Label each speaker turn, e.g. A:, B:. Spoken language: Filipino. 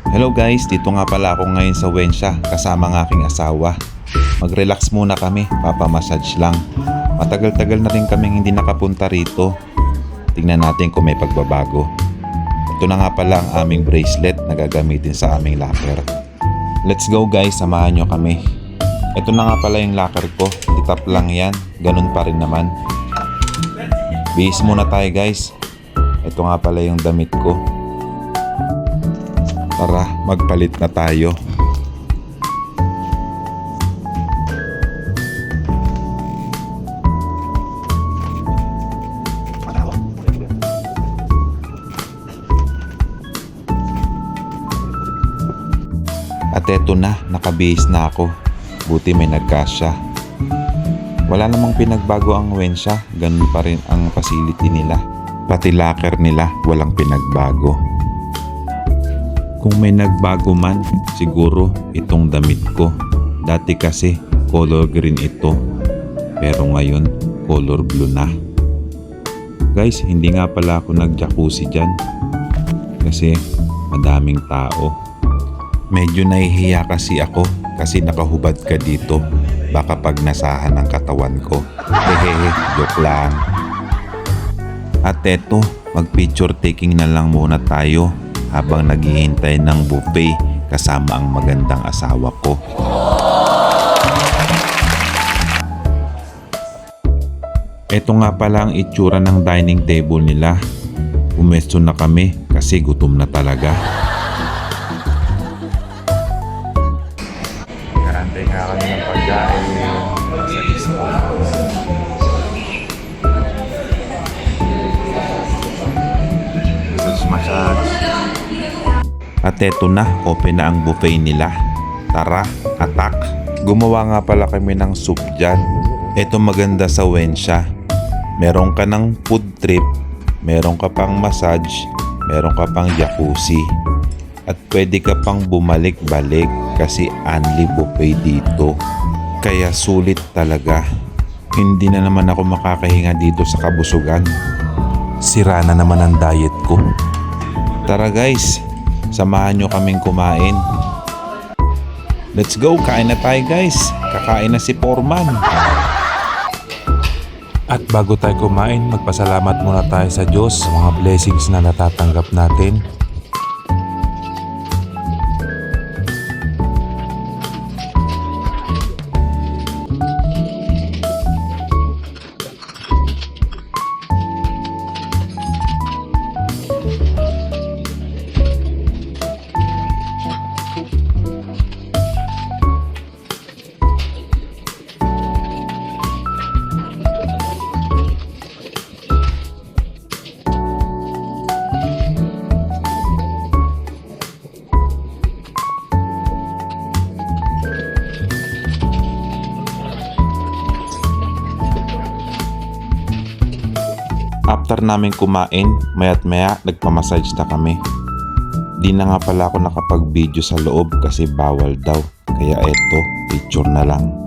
A: Hello guys, dito nga pala ako ngayon sa Wensha kasama ng aking asawa. Mag-relax muna kami, papamassage lang. Matagal-tagal na rin kaming hindi nakapunta rito. Tingnan natin kung may pagbabago. Ito na nga pala ang aming bracelet na gagamitin sa aming locker. Let's go guys, samahan nyo kami. Ito na nga pala yung locker ko, itap lang yan, ganun pa rin naman. Bihis muna tayo guys. Ito nga pala yung damit ko. Tara, magpalit na tayo. At eto na, nakabihis na ako. Buti may nagkasya. Wala namang pinagbago ang Wensha, ganun pa rin ang facility nila. Pati locker nila, walang pinagbago. Kung may nagbago man, siguro itong damit ko. Dati kasi color green ito, pero ngayon color blue na. Guys, hindi nga pala ako nag-jacuzzi dyan kasi madaming tao. Medyo nahihiya kasi ako kasi nakahubad ka dito. Baka pag nasahan ang katawan ko. Hehehe, joke lang. At eto, mag-picture taking na lang muna tayo habang naghihintay ng buffet kasama ang magandang asawa ko. Ito nga pala ang itsura ng dining table nila. Pumesto na kami kasi gutom na talaga. Karantay nga kami ng pagkain sa isla. Massage. At eto na, open na ang buffet nila. Tara, attack! Gumawa nga pala kami ng soup dyan. Eto maganda sa Wensha. Meron ka ng food trip, meron ka pang massage, meron ka pang jacuzzi. At pwede ka pang bumalik-balik kasi only buffet dito. Kaya sulit talaga. Hindi na naman ako makakahinga dito sa kabusugan. Sira na naman ang diet ko. Tara guys, samahan nyo kaming kumain. Let's go, kain na tayo guys. Kakain na si Foreman. At bago tayo kumain, magpasalamat muna tayo sa Diyos sa mga blessings na natatanggap natin. After namin kumain, maya't maya nagpamassage na kami. Di na nga pala ako nakapag-video sa loob kasi bawal daw. Kaya eto, picture na lang.